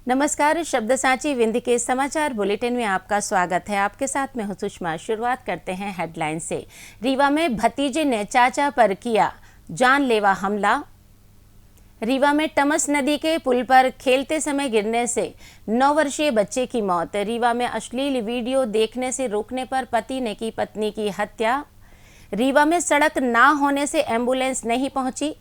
नमस्कार, शब्द सांची विंध के समाचार बुलेटिन में आपका स्वागत है। आपके साथ मैं हूं सुषमा। शुरुआत करते हैं हेडलाइन से। रीवा में भतीजे ने चाचा पर किया जानलेवा हमला। रीवा में टमस नदी के पुल पर खेलते समय गिरने से 9 वर्षीय बच्चे की मौत। रीवा में अश्लील वीडियो देखने से रोकने पर पति ने की पत्नी की हत्या। रीवा में सड़क ना होने से एम्बुलेंस नहीं पहुंची,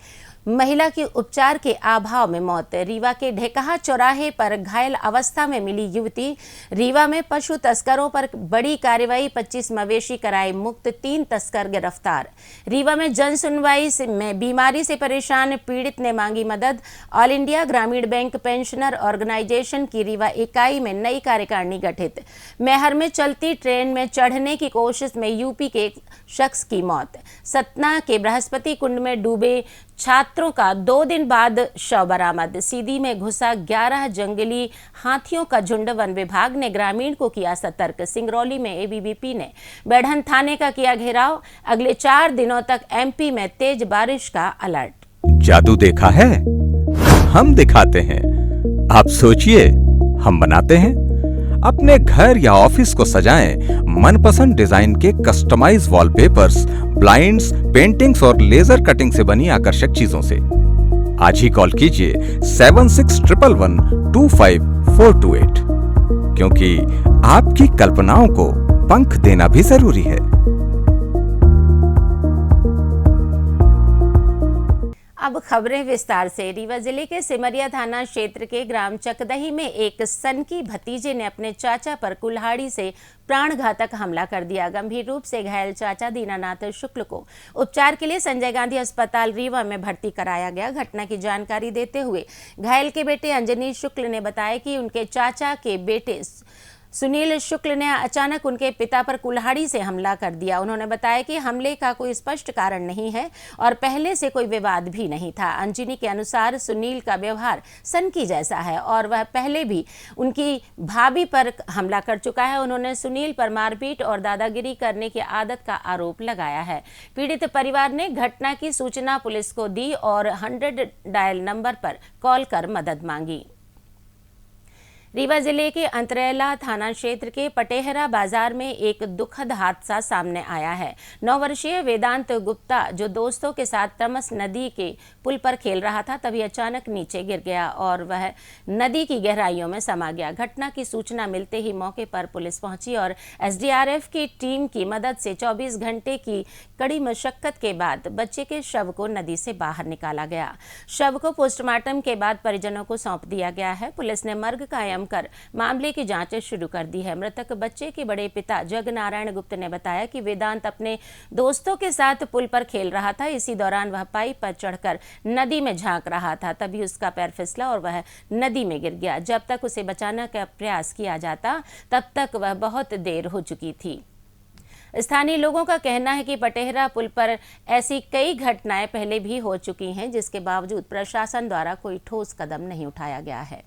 महिला की उपचार के अभाव में मौत। रीवा के ढेकहा चौराहे पर घायल अवस्था में मिली युवती। रीवा में पशु तस्करों पर बड़ी कार्रवाई, 25 मवेशी कराए मुक्त, 3 तस्कर गिरफ्तार। रीवा में जन सुनवाई में बीमारी से परेशान पीड़ित ने मांगी मदद। All India Gramin bank pensioner organisation की रीवा इकाई में नई कार्यकारिणी गठित। मैहर में चलती ट्रेन में चढ़ने की कोशिश में यूपी के एक शख्स की मौत। सतना के बृहस्पति कुंड में डूबे छात्रों का 2 दिन बाद शव बरामद। सीधी में घुसा 11 जंगली हाथियों का झुंड। वन विभाग ने ग्रामीण को किया सतर्क। सिंगरौली में एबीवीपी ने बेढ़न थाने का किया घेराव। अगले 4 दिनों तक एमपी में तेज बारिश का अलर्ट। जादू देखा है, हम दिखाते हैं। आप सोचिए, हम बनाते हैं। अपने घर या ऑफिस को सजाएं मनपसंद डिजाइन के कस्टमाइज वॉलपेपर्स, ब्लाइंड्स, पेंटिंग्स और लेजर कटिंग से बनी आकर्षक चीजों से। आज ही कॉल कीजिए 7611125428, क्योंकि आपकी कल्पनाओं को पंख देना भी जरूरी है। अब खबरें विस्तार से। रीवा जिले के सिमरिया थाना क्षेत्र के ग्राम चकदही में एक सनकी भतीजे ने अपने चाचा पर कुल्हाड़ी से प्राणघातक हमला कर दिया। गंभीर रूप से घायल चाचा दीनानाथ शुक्ल को उपचार के लिए संजय गांधी अस्पताल रीवा में भर्ती कराया गया। घटना की जानकारी देते हुए घायल के बेटे अंजनी शुक्ल ने बताया कि उनके चाचा के बेटे सुनील शुक्ल ने अचानक उनके पिता पर कुल्हाड़ी से हमला कर दिया। उन्होंने बताया कि हमले का कोई स्पष्ट कारण नहीं है और पहले से कोई विवाद भी नहीं था। अंजनी के अनुसार सुनील का व्यवहार सनकी जैसा है और वह पहले भी उनकी भाभी पर हमला कर चुका है। उन्होंने सुनील पर मारपीट और दादागिरी करने की आदत का आरोप लगाया है। पीड़ित परिवार ने घटना की सूचना पुलिस को दी और 100 डायल नंबर पर कॉल कर मदद मांगी। रीवा जिले के अंतरेला थाना क्षेत्र के पटेहरा बाजार में एक दुखद हादसा सामने आया है। 9 वर्षीय वेदांत गुप्ता जो दोस्तों के साथ तमस नदी के पुल पर खेल रहा था, तभी अचानक नीचे गिर गया और वह नदी की गहराइयों में समा गया। घटना की सूचना मिलते ही मौके पर पुलिस पहुंची और एसडीआरएफ की टीम की मदद से 24 घंटे की कड़ी मशक्कत के बाद बच्चे के शव को नदी से बाहर निकाला गया। शव को पोस्टमार्टम के बाद परिजनों को सौंप दिया गया है। पुलिस ने मर्ग कायम कर मामले की जांच शुरू कर दी है। मृतक बच्चे के बड़े पिता जगनारायण गुप्त ने बताया कि वेदांत अपने दोस्तों के साथ पुल पर खेल रहा था। इसी दौरान वह पाइप पर चढ़कर नदी में झांक रहा था, तभी उसका पैर फिसला और वह नदी में गिर गया। जब तक उसे बचाने का प्रयास किया जाता, तब तक वह बहुत देर हो चुकी थी। स्थानीय लोगों का कहना है कि पटेहरा पुल पर ऐसी कई घटनाएं पहले भी हो चुकी हैं, जिसके बावजूद प्रशासन द्वारा कोई ठोस कदम नहीं उठाया गया है।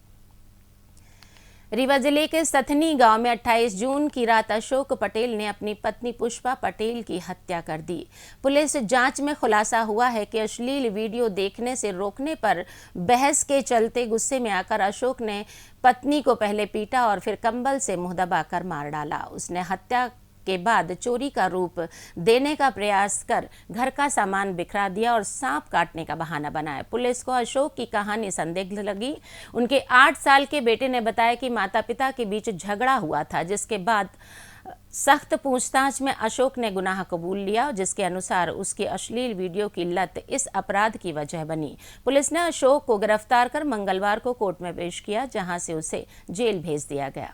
रीवा जिले के सथनी गांव में 28 जून की रात अशोक पटेल ने अपनी पत्नी पुष्पा पटेल की हत्या कर दी। पुलिस जांच में खुलासा हुआ है कि अश्लील वीडियो देखने से रोकने पर बहस के चलते गुस्से में आकर अशोक ने पत्नी को पहले पीटा और फिर कंबल से मुंह दबाकर मार डाला। उसने हत्या के बाद चोरी का रूप देने का प्रयास कर घर का सामान बिखरा दिया और सांप काटने का बहाना बनाया। पुलिस को अशोक की कहानी संदिग्ध लगी। उनके 8 साल के बेटे ने बताया कि माता पिता के बीच झगड़ा हुआ था, जिसके बाद सख्त पूछताछ में अशोक ने गुनाह कबूल लिया, जिसके अनुसार उसकी अश्लील वीडियो की लत इस अपराध की वजह बनी। पुलिस ने अशोक को गिरफ्तार कर मंगलवार को कोर्ट में पेश किया, जहां से उसे जेल भेज दिया गया।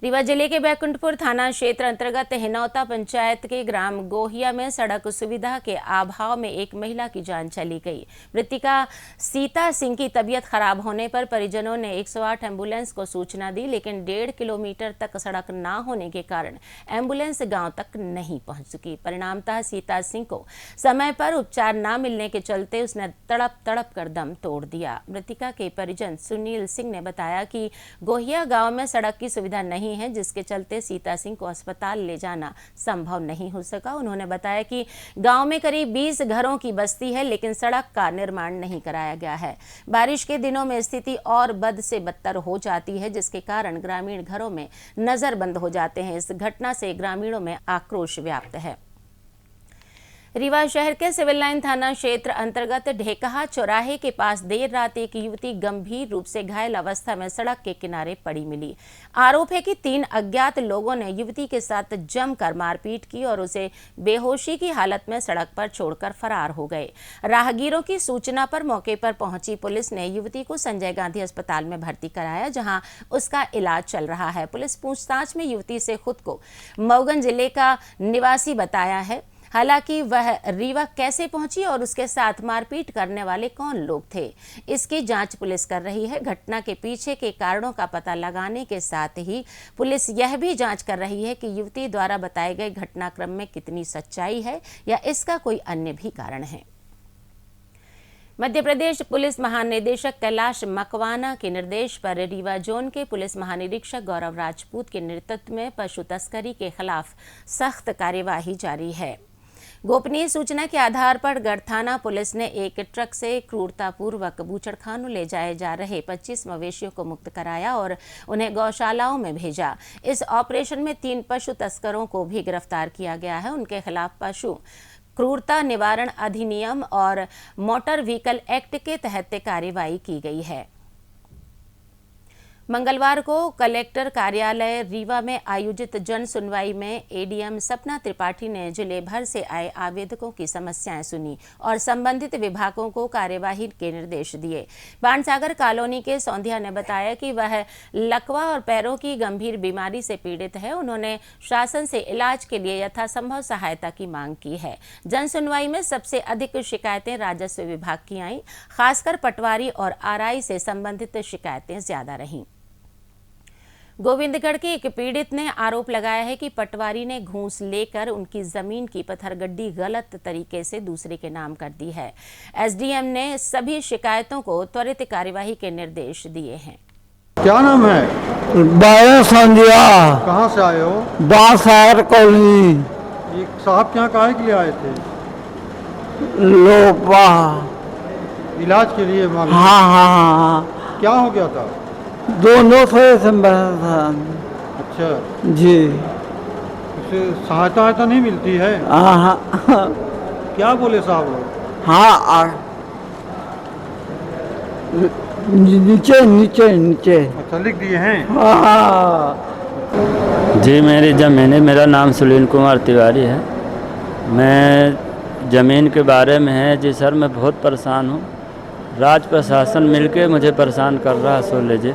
रीवा जिले के बैकुंठपुर थाना क्षेत्र अंतर्गत हिनौता पंचायत के ग्राम गोहिया में सड़क सुविधा के अभाव में एक महिला की जान चली गई। मृतिका सीता सिंह की तबीयत खराब होने पर परिजनों ने 108 एम्बुलेंस को सूचना दी, लेकिन 1.5 किलोमीटर तक सड़क न होने के कारण एम्बुलेंस गांव तक नहीं पहुंच सकी। परिणामतः सीता सिंह को समय पर उपचार न मिलने के चलते उसने तड़प तड़प कर दम तोड़ दिया। मृतिका के परिजन सुनील सिंह ने बताया कि गोहिया गाँव में सड़क की सुविधा नहीं रही हैं, जिसके चलते सीता सिंह को अस्पताल ले जाना संभव नहीं हो सका। उन्होंने बताया कि गांव में करीब 20 घरों की बस्ती है, लेकिन सड़क का निर्माण नहीं कराया गया है। बारिश के दिनों में स्थिति और बद से बदतर हो जाती है, जिसके कारण ग्रामीण घरों में नजरबंद हो जाते हैं। इस घटना से ग्रामीणों में आक्रोश व्याप्त है। रीवा शहर के सिविल लाइन थाना क्षेत्र अंतर्गत ढेकहा चौराहे के पास देर रात एक युवती गंभीर रूप से घायल अवस्था में सड़क के किनारे पड़ी मिली। आरोप है कि 3 अज्ञात लोगों ने युवती के साथ जमकर मारपीट की और उसे बेहोशी की हालत में सड़क पर छोड़कर फरार हो गए। राहगीरों की सूचना पर मौके पर पहुंची पुलिस ने युवती को संजय गांधी अस्पताल में भर्ती कराया, जहां उसका इलाज चल रहा है। पुलिस पूछताछ में युवती से खुद को मऊगंज जिले का निवासी बताया है। हालांकि वह रीवा कैसे पहुंची और उसके साथ मारपीट करने वाले कौन लोग थे, इसकी जांच पुलिस कर रही है। घटना के पीछे के कारणों का पता लगाने के साथ ही पुलिस यह भी जांच कर रही है कि युवती द्वारा बताए गए घटनाक्रम में कितनी सच्चाई है या इसका कोई अन्य भी कारण है। मध्य प्रदेश पुलिस महानिदेशक कैलाश मकवाना के निर्देश पर रीवा जोन के पुलिस महानिरीक्षक गौरव राजपूत के नेतृत्व में पशु तस्करी के खिलाफ सख्त कार्यवाही जारी है। गोपनीय सूचना के आधार पर गढ़ थाना पुलिस ने एक ट्रक से क्रूरतापूर्वक बूचड़खानों ले जाए जा रहे 25 मवेशियों को मुक्त कराया और उन्हें गौशालाओं में भेजा। इस ऑपरेशन में 3 पशु तस्करों को भी गिरफ्तार किया गया है। उनके खिलाफ पशु क्रूरता निवारण अधिनियम और मोटर व्हीकल एक्ट के तहत कार्रवाई की गई है। मंगलवार को कलेक्टर कार्यालय रीवा में आयोजित जन सुनवाई में एडीएम सपना त्रिपाठी ने जिले भर से आए आवेदकों की समस्याएं सुनी और संबंधित विभागों को कार्यवाही के निर्देश दिए। बाणसागर कॉलोनी के सौंधिया ने बताया कि वह लकवा और पैरों की गंभीर बीमारी से पीड़ित है। उन्होंने शासन से इलाज के लिए यथासंभव सहायता की मांग की है। जन सुनवाई में सबसे अधिक शिकायतें राजस्व विभाग की आईं, खासकर पटवारी और आरआई से संबंधित शिकायतें ज्यादा रहीं। गोविंदगढ़ के एक पीड़ित ने आरोप लगाया है कि पटवारी ने घूस लेकर उनकी जमीन की पत्थरगड्डी गलत तरीके से दूसरे के नाम कर दी है। एसडीएम ने सभी शिकायतों को त्वरित कार्यवाही के निर्देश दिए हैं। क्या नाम है? बाया संध्या। कहाँ से आए हो? बासार कॉलोनी। ये साहब क्या काहे के लिए आए थे? लोपा। इलाज के लिए मांग? हाँ। क्या हो गया था? दोनों से था। अच्छा जी। इससे सहायता नहीं मिलती है? हाँ। क्या बोले साहब लोग? हाँ नीचे। अच्छा लिख दिए हैं? हाँ। जी मेरी ज़मीन है। मेरा नाम सुनील कुमार तिवारी है। मैं ज़मीन के बारे में है जी सर, मैं बहुत परेशान हूँ। राज प्रशासन मिलके मुझे परेशान कर रहा है। सुन लीजिए,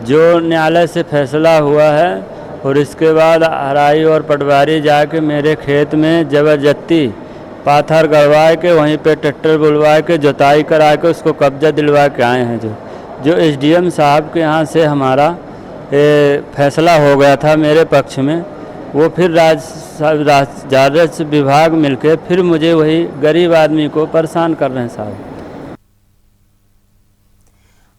जो न्यायालय से फैसला हुआ है और इसके बाद आरआई और पटवारी जाके मेरे खेत में ज़बरदस्ती पाथर गड़वा के वहीं पे ट्रैक्टर बुलवा के जुताई करा के उसको कब्जा दिलवा के आए हैं। जो एसडीएम साहब के यहाँ से हमारा फैसला हो गया था मेरे पक्ष में, वो फिर राजस्व विभाग मिलके फिर मुझे वही गरीब आदमी को परेशान कर रहे हैं साहब।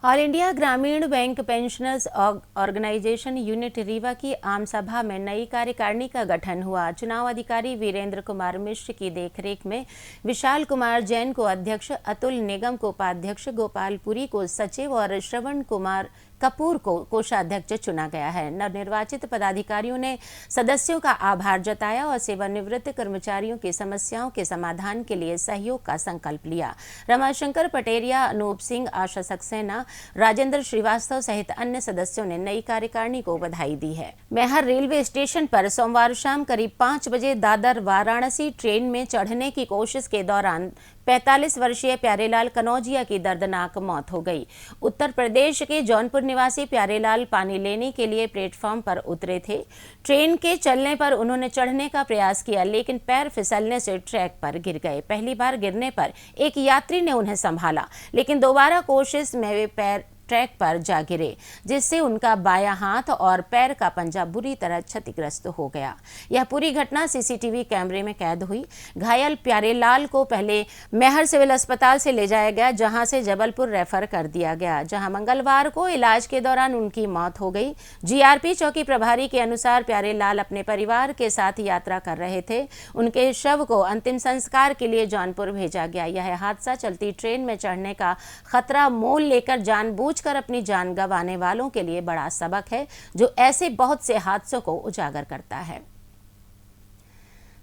All India Gramin Bank Pensioners Organisation Unit Rewa की आम सभा में नई कार्यकारिणी का गठन हुआ। चुनाव अधिकारी वीरेंद्र कुमार मिश्र की देखरेख में विशाल कुमार जैन को अध्यक्ष, अतुल निगम को उपाध्यक्ष, गोपाल पुरी को सचिव और श्रवण कुमार कपूर को कोषाध्यक्ष चुना गया है। नवनिर्वाचित पदाधिकारियों ने सदस्यों का आभार जताया और सेवानिवृत्त कर्मचारियों की समस्याओं के समाधान के लिए सहयोग का संकल्प लिया। रमाशंकर पटेरिया, अनूप सिंह, आशा सक्सेना, राजेंद्र श्रीवास्तव सहित अन्य सदस्यों ने नई कार्यकारिणी को बधाई दी है। मैहर रेलवे स्टेशन पर सोमवार शाम करीब 5 बजे दादर वाराणसी ट्रेन में चढ़ने की कोशिश के दौरान 45 वर्षीय प्यारेलाल कनौजिया की दर्दनाक मौत हो गई। उत्तर प्रदेश के जौनपुर निवासी प्यारेलाल पानी लेने के लिए प्लेटफॉर्म पर उतरे थे। ट्रेन के चलने पर उन्होंने चढ़ने का प्रयास किया, लेकिन पैर फिसलने से ट्रैक पर गिर गए। पहली बार गिरने पर एक यात्री ने उन्हें संभाला, लेकिन दोबारा कोशिश में वे पैर ट्रैक पर जा गिरे, जिससे उनका बायां हाथ और पैर का पंजा बुरी तरह क्षतिग्रस्त हो गया। यह पूरी घटना सीसीटीवी कैमरे में कैद हुई। घायल प्यारेलाल को पहले मैहर सिविल अस्पताल से ले जाया गया, जहां से जबलपुर रेफर कर दिया गया, जहां मंगलवार को इलाज के दौरान उनकी मौत हो गई। जीआरपी चौकी प्रभारी के अनुसार प्यारेलाल अपने परिवार के साथ यात्रा कर रहे थे। उनके शव को अंतिम संस्कार के लिए जौनपुर भेजा गया। यह हादसा चलती ट्रेन में चढ़ने का खतरा मोल लेकर जानबूझकर अपनी जान गंवाने वालों के लिए बड़ा सबक है, जो ऐसे बहुत से हादसों को उजागर करता है।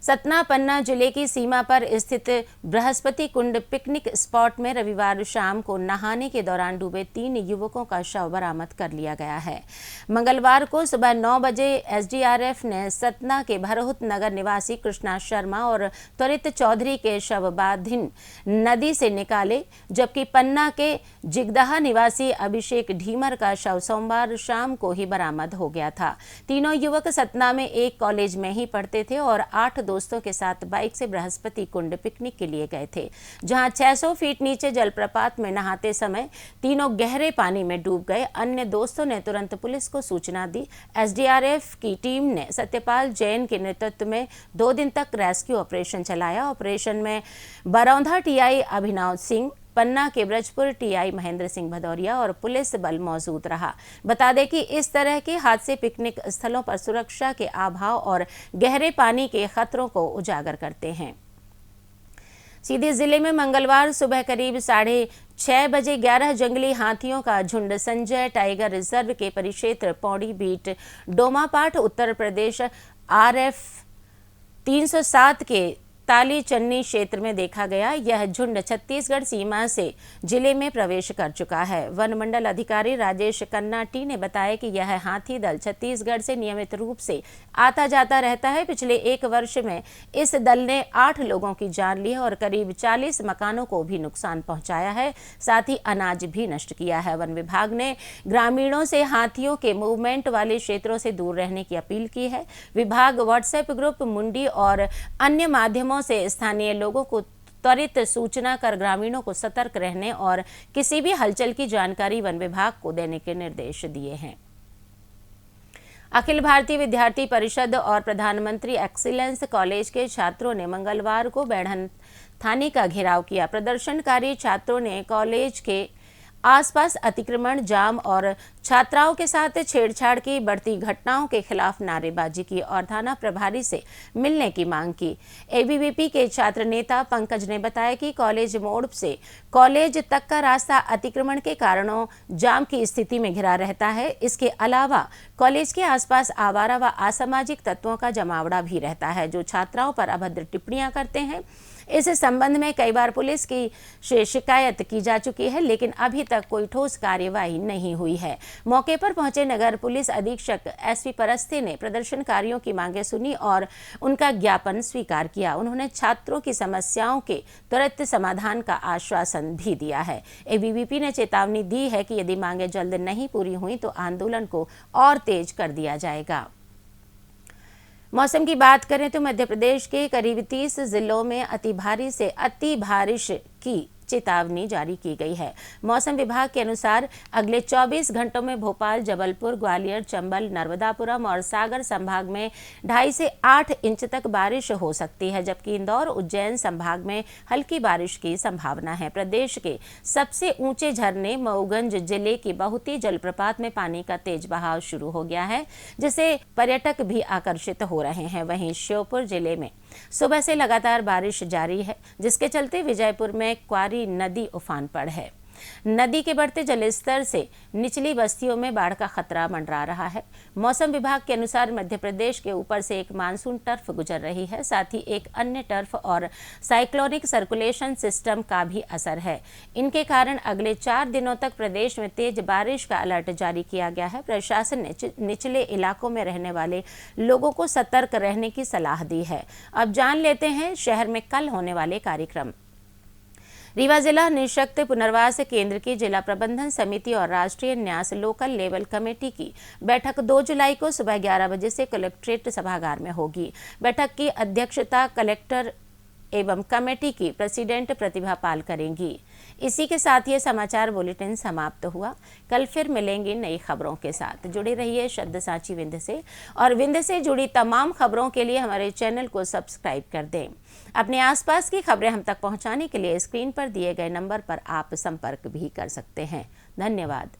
सतना पन्ना जिले की सीमा पर स्थित बृहस्पति कुंड पिकनिक स्पॉट में रविवार शाम को नहाने के दौरान डूबे 3 युवकों का शव बरामद कर लिया गया है। मंगलवार को सुबह 9 बजे एसडीआरएफ ने सतना के भरहुत नगर निवासी कृष्णा शर्मा और त्वरित चौधरी के शव बाधिन नदी से निकाले, जबकि पन्ना के जिगदहा निवासी अभिषेक ढीमर का शव सोमवार शाम को ही बरामद हो गया था। तीनों युवक सतना में एक कॉलेज में ही पढ़ते थे और 8 दोस्तों के साथ बाइक से बृहस्पति कुंड पिकनिक के लिए गए थे, जहां 600 फीट नीचे जलप्रपात में नहाते समय तीनों गहरे पानी में डूब गए। अन्य दोस्तों ने तुरंत पुलिस को सूचना दी। एसडीआरएफ की टीम ने सत्यपाल जैन के नेतृत्व में 2 दिन तक रेस्क्यू ऑपरेशन चलाया। ऑपरेशन में बरौंधा टीआई अभिनव सिंह, पन्ना के ब्रजपुर टीआई महेंद्र सिंह भदौरिया और पुलिस बल मौजूद रहा। बता दें कि इस तरह के हादसे पिकनिक स्थलों पर सुरक्षा के अभाव और गहरे पानी के खतरों को उजागर करते हैं। सीधी जिले में मंगलवार सुबह करीब 6:30 बजे 11 जंगली हाथियों का झुंड संजय टाइगर रिजर्व के परिक्षेत्र पौड़ी बीट डोमापाट उत्तर प्रदेश RF 307 के ताली चन्नी क्षेत्र में देखा गया। यह झुंड छत्तीसगढ़ सीमा से जिले में प्रवेश कर चुका है। वन मंडल अधिकारी राजेश कन्नाटी ने बताया कि यह हाथी दल छत्तीसगढ़ से नियमित रूप से आता जाता रहता है। पिछले 1 वर्ष में इस दल ने 8 लोगों की जान ली है और करीब 40 मकानों को भी नुकसान पहुंचाया है, साथ ही अनाज भी नष्ट किया है। वन विभाग ने ग्रामीणों से हाथियों के मूवमेंट वाले क्षेत्रों से दूर रहने की अपील की है। विभाग व्हाट्सएप ग्रुप, मुंडी और अन्य माध्यमों से स्थानीय लोगों को त्वरित सूचना कर ग्रामीणों को सतर्क रहने और किसी भी हलचल की जानकारी वन विभाग को देने के निर्देश दिए हैं। अखिल भारतीय विद्यार्थी परिषद और प्रधानमंत्री एक्सीलेंस कॉलेज के छात्रों ने मंगलवार को बैढ़न थाने का घेराव किया। प्रदर्शनकारी छात्रों ने कॉलेज के आसपास अतिक्रमण, जाम और छात्राओं के साथ छेड़छाड़ की बढ़ती घटनाओं के खिलाफ नारेबाजी की और थाना प्रभारी से मिलने की मांग की। एबीवीपी के छात्र नेता पंकज ने बताया कि कॉलेज मोड़ से कॉलेज तक का रास्ता अतिक्रमण के कारणों जाम की स्थिति में घिरा रहता है। इसके अलावा कॉलेज के आसपास आवारा व असामाजिक तत्वों का जमावड़ा भी रहता है, जो छात्राओं पर अभद्र टिप्पणियां करते हैं। इस संबंध में कई बार पुलिस की शिकायत की जा चुकी है, लेकिन अभी तक कोई ठोस कार्यवाही नहीं हुई है। मौके पर पहुंचे नगर पुलिस अधीक्षक एसपी परस्ते ने प्रदर्शनकारियों की मांगें सुनी और उनका ज्ञापन स्वीकार किया। उन्होंने छात्रों की समस्याओं के त्वरित समाधान का आश्वासन भी दिया है। एबीवीपी ने चेतावनी दी है कि यदि मांगें जल्द नहीं पूरी हुई तो आंदोलन को और तेज कर दिया जाएगा। मौसम की बात करें तो मध्य प्रदेश के करीब 30 जिलों में अति भारी से अति बारिश की चेतावनी जारी की गई है। मौसम विभाग के अनुसार अगले 24 घंटों में भोपाल, जबलपुर, ग्वालियर, चंबल, नर्मदापुरम और सागर संभाग में 2.5 से 8 इंच तक बारिश हो सकती है, जबकि इंदौर, उज्जैन संभाग में हल्की बारिश की संभावना है। प्रदेश के सबसे ऊंचे झरने मऊगंज जिले की बहुती जलप्रपात में पानी का तेज बहाव शुरू हो गया है, जिससे पर्यटक भी आकर्षित हो रहे हैं। वहीं श्योपुर जिले में सुबह से लगातार बारिश जारी है, जिसके चलते विजयपुर में क्वारी नदी उफान पर है। नदी के बढ़ते जलस्तर से निचली बस्तियों में बाढ़ का खतरा मंडरा रहा है। मौसम विभाग के अनुसार मध्य प्रदेश के ऊपर से एक मानसून टर्फ गुजर रही है, साथ ही एक अन्य टर्फ और साइक्लोनिक सर्कुलेशन सिस्टम का भी असर है। इनके कारण अगले 4 दिनों तक प्रदेश में तेज बारिश का अलर्ट जारी किया गया है। प्रशासन ने निचले इलाकों में रहने वाले लोगों को सतर्क रहने की सलाह दी है। अब जान लेते हैं शहर में कल होने वाले कार्यक्रम। रीवा जिला निःशक्त पुनर्वास केंद्र की जिला प्रबंधन समिति और राष्ट्रीय न्यास लोकल लेवल कमेटी की बैठक 2 जुलाई को सुबह 11 बजे से कलेक्ट्रेट सभागार में होगी। बैठक की अध्यक्षता कलेक्टर एवं कमेटी की प्रेसिडेंट प्रतिभा पाल करेंगी। इसी के साथ ये समाचार बुलेटिन समाप्त हुआ। कल फिर मिलेंगे नई खबरों के साथ। जुड़े रहिए शब्द साची विंध्य से, और विंध्य से जुड़ी तमाम खबरों के लिए हमारे चैनल को सब्सक्राइब कर दें। अपने आसपास की खबरें हम तक पहुंचाने के लिए स्क्रीन पर दिए गए नंबर पर आप संपर्क भी कर सकते हैं। धन्यवाद।